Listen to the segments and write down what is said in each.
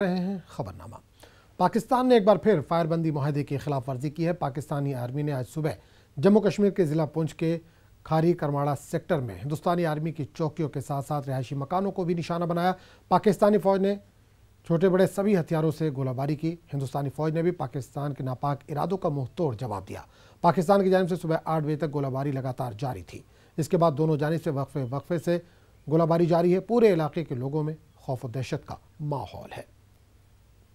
रहे हैं खबरनामा। पाकिस्तान ने एक बार फिर फायरबंदी मुआहदे की खिलाफ वर्जी की है। पाकिस्तानी आर्मी ने आज सुबह जम्मू कश्मीर के जिला पुंछ के खारी करमाड़ा सेक्टर में हिंदुस्तानी आर्मी की चौकियों के साथ साथ रिहायशी मकानों को भी निशाना बनाया। पाकिस्तानी फौज ने छोटे बड़े सभी हथियारों से गोलाबारी की। हिंदुस्तानी फौज ने भी पाकिस्तान के नापाक इरादों का मुंह तोड़ जवाब दिया। पाकिस्तान की जानिब से सुबह 8 बजे तक गोलाबारी लगातार जारी थी। इसके बाद दोनों जानिब से वक्फे से गोलाबारी जारी है। पूरे इलाके के लोगों में खौफ और दहशत का माहौल है।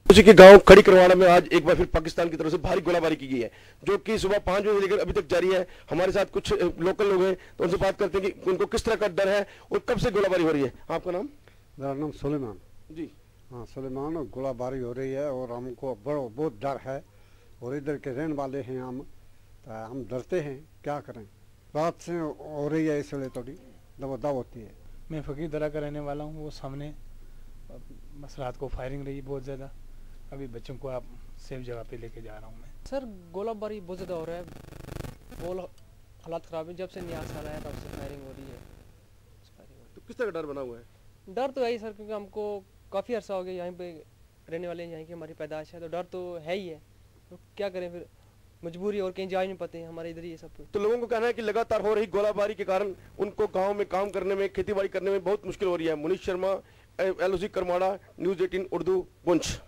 उसी के गांव खड़ी करवाड़ा में आज एक बार फिर पाकिस्तान की तरफ से भारी गोलाबारी की गई है, जो कि सुबह 5 बजे लेकर अभी तक जारी है। हमारे साथ कुछ लोकल लोग हैं, तो उनसे बात करते हैं कि उनको किस तरह का डर है और कब से गोलाबारी हो रही है। आपका नाम? मेरा नाम सुलेमान जी। हाँ, सुलेमान। गोलाबारी हो रही है और हमको बहुत डर है और इधर के रहने वाले हैं हम डरते हैं। क्या करें, रात से हो रही है, इसलिए थोड़ी दबदब होती है। मैं फकीर दरा का रहने वाला हूँ। वो सामने बस रात को फायरिंग रही बहुत ज़्यादा। अभी बच्चों को आप सेफ जगह पे लेके जा रहा हूँ मैं। सर गोलाबारी बहुत ज़्यादा हो रहा है, बहुत हालात ख़राब है। जब से न्यास आ रहा है तब से फायरिंग हो रही है। तो किस तरह का डर बना हुआ है? डर तो है ही सर, क्योंकि हमको काफ़ी अर्सा हो गया यहाँ पे रहने वाले, यहाँ की हमारी पैदाश है, तो डर तो है ही है। तो क्या करें फिर, मजबूरी और कहीं जा ही नहीं पाते, हमारे इधर ही है सब। तो लोगों को कहना है कि लगातार हो रही गोलाबारी के कारण उनको गाँव में काम करने में, खेती बाड़ी करने में बहुत मुश्किल हो रही है। Munish Sharma, LOC Karmara, news 18 Urdu, Poonch.